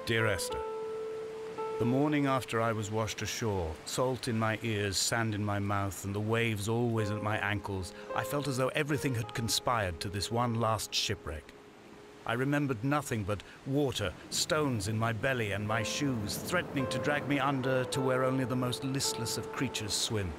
Dear Esther, the morning after I was washed ashore, salt in my ears, sand in my mouth, and the waves always at my ankles, I felt as though everything had conspired to this one last shipwreck. I remembered nothing but water, stones in my belly and my shoes, threatening to drag me under to where only the most listless of creatures swim.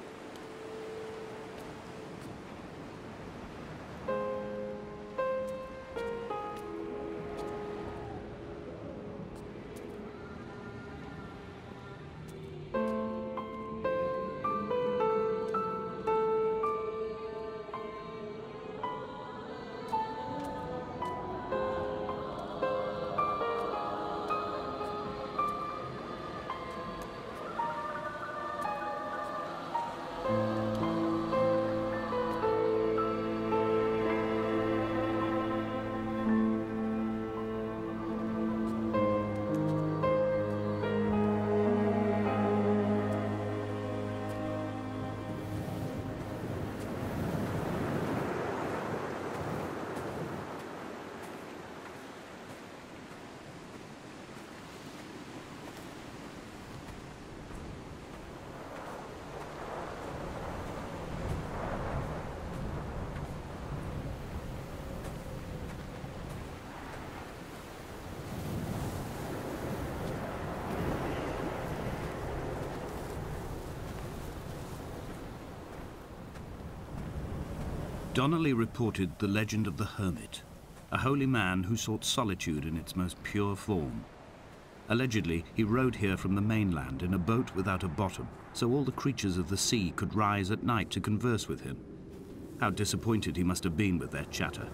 Donnelly reported the legend of the hermit, a holy man who sought solitude in its most pure form. Allegedly, he rode here from the mainland in a boat without a bottom, so all the creatures of the sea could rise at night to converse with him. How disappointed he must have been with their chatter.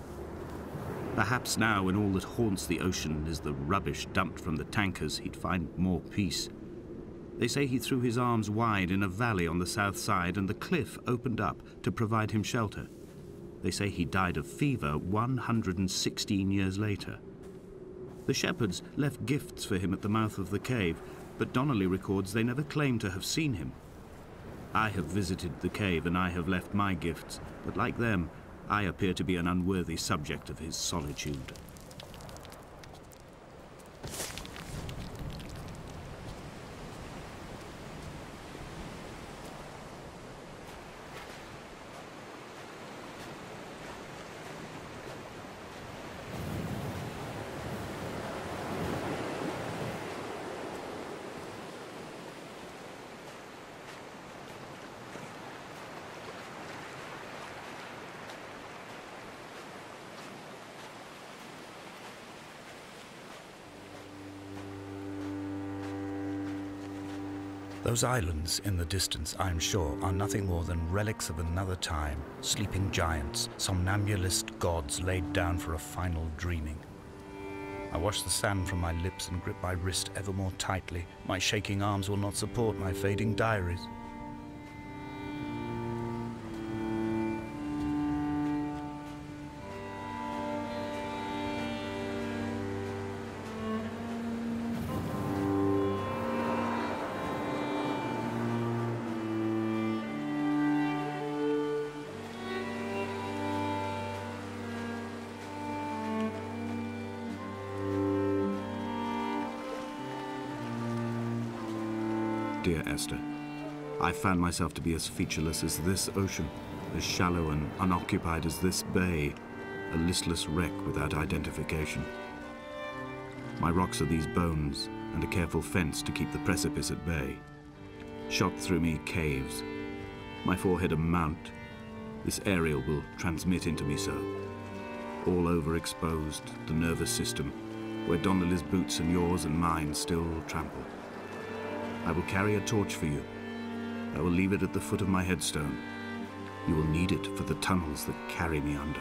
Perhaps now, when all that haunts the ocean is the rubbish dumped from the tankers, he'd find more peace. They say he threw his arms wide in a valley on the south side, and the cliff opened up to provide him shelter. They say he died of fever 116 years later. The shepherds left gifts for him at the mouth of the cave, but Donnelly records they never claimed to have seen him. I have visited the cave and I have left my gifts, but like them, I appear to be an unworthy subject of his solitude. Those islands in the distance, I am sure, are nothing more than relics of another time, sleeping giants, somnambulist gods laid down for a final dreaming. I wash the sand from my lips and grip my wrist ever more tightly. My shaking arms will not support my fading diaries. Dear Esther, I found myself to be as featureless as this ocean, as shallow and unoccupied as this bay, a listless wreck without identification. My rocks are these bones, and a careful fence to keep the precipice at bay. Shot through me caves, my forehead a mount. This aerial will transmit into me so. All over exposed, the nervous system, where Donnelly's boots and yours and mine still trample. I will carry a torch for you. I will leave it at the foot of my headstone. You will need it for the tunnels that carry me under.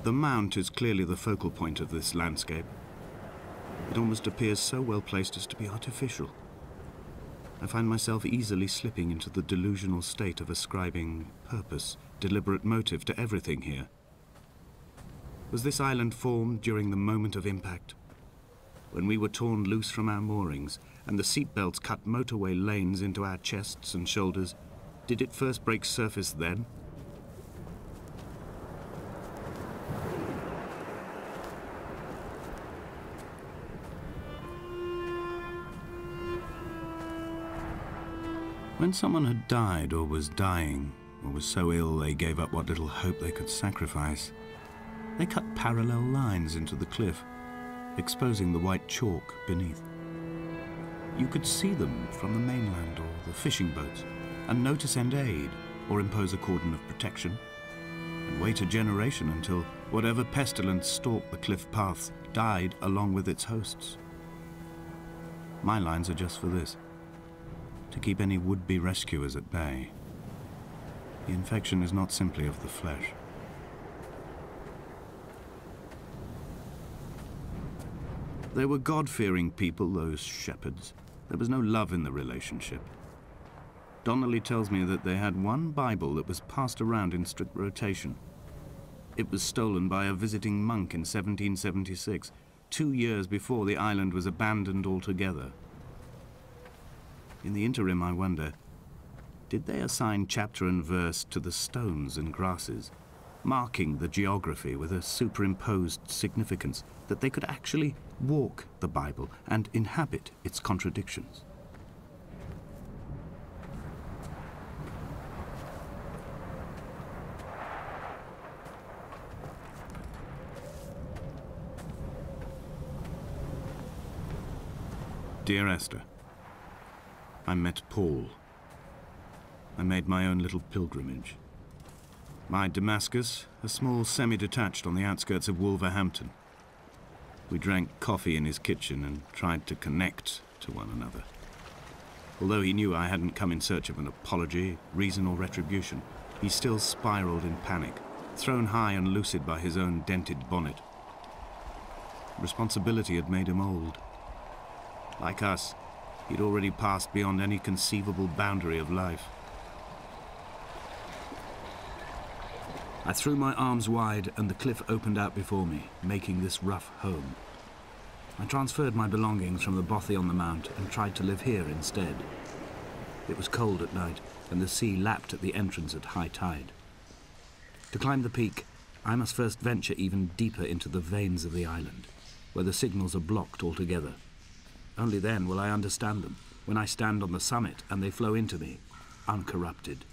The mount is clearly the focal point of this landscape. It almost appears so well placed as to be artificial. I find myself easily slipping into the delusional state of ascribing purpose, deliberate motive to everything here. Was this island formed during the moment of impact? When we were torn loose from our moorings and the seatbelts cut motorway lanes into our chests and shoulders, did it first break surface then? When someone had died or was dying, or was so ill they gave up what little hope they could sacrifice, they cut parallel lines into the cliff, exposing the white chalk beneath. You could see them from the mainland or the fishing boats, and know to send aid or impose a cordon of protection, and wait a generation until whatever pestilence stalked the cliff paths died along with its hosts. My lines are just for this, to keep any would-be rescuers at bay. The infection is not simply of the flesh. They were God-fearing people, those shepherds. There was no love in the relationship. Donnelly tells me that they had one Bible that was passed around in strict rotation. It was stolen by a visiting monk in 1776, 2 years before the island was abandoned altogether. In the interim, I wonder, did they assign chapter and verse to the stones and grasses, marking the geography with a superimposed significance that they could actually walk the Bible and inhabit its contradictions? Dear Esther, I met Paul. I made my own little pilgrimage. My Damascus, a small semi-detached on the outskirts of Wolverhampton. We drank coffee in his kitchen and tried to connect to one another. Although he knew I hadn't come in search of an apology, reason or retribution, he still spiraled in panic, thrown high and lucid by his own dented bonnet. Responsibility had made him old. Like us, he'd already passed beyond any conceivable boundary of life. I threw my arms wide and the cliff opened out before me, making this rough home. I transferred my belongings from the bothy on the mount and tried to live here instead. It was cold at night and the sea lapped at the entrance at high tide. To climb the peak, I must first venture even deeper into the veins of the island, where the signals are blocked altogether. Only then will I understand them, when I stand on the summit and they flow into me, uncorrupted.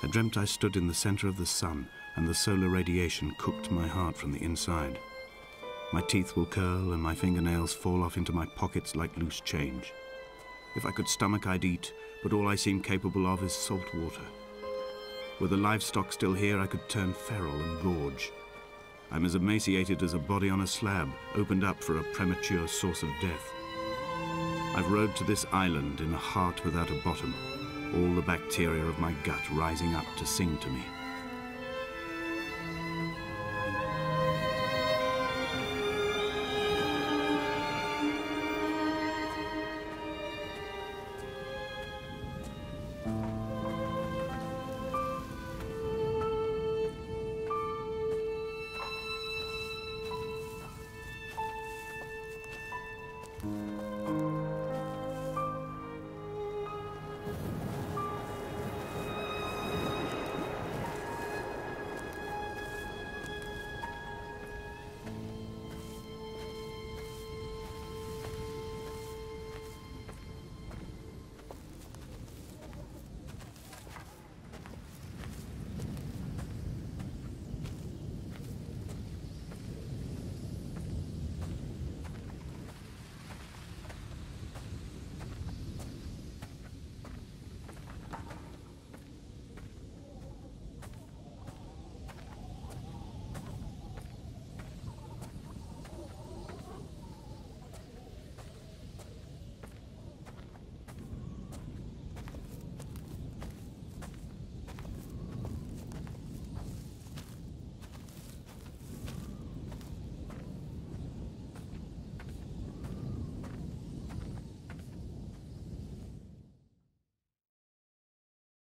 I dreamt I stood in the center of the sun and the solar radiation cooked my heart from the inside. My teeth will curl and my fingernails fall off into my pockets like loose change. If I could stomach, I'd eat, but all I seem capable of is salt water. Were the livestock still here, I could turn feral and gorge. I'm as emaciated as a body on a slab, opened up for a premature source of death. I've rowed to this island in a heart without a bottom, all the bacteria of my gut rising up to sing to me.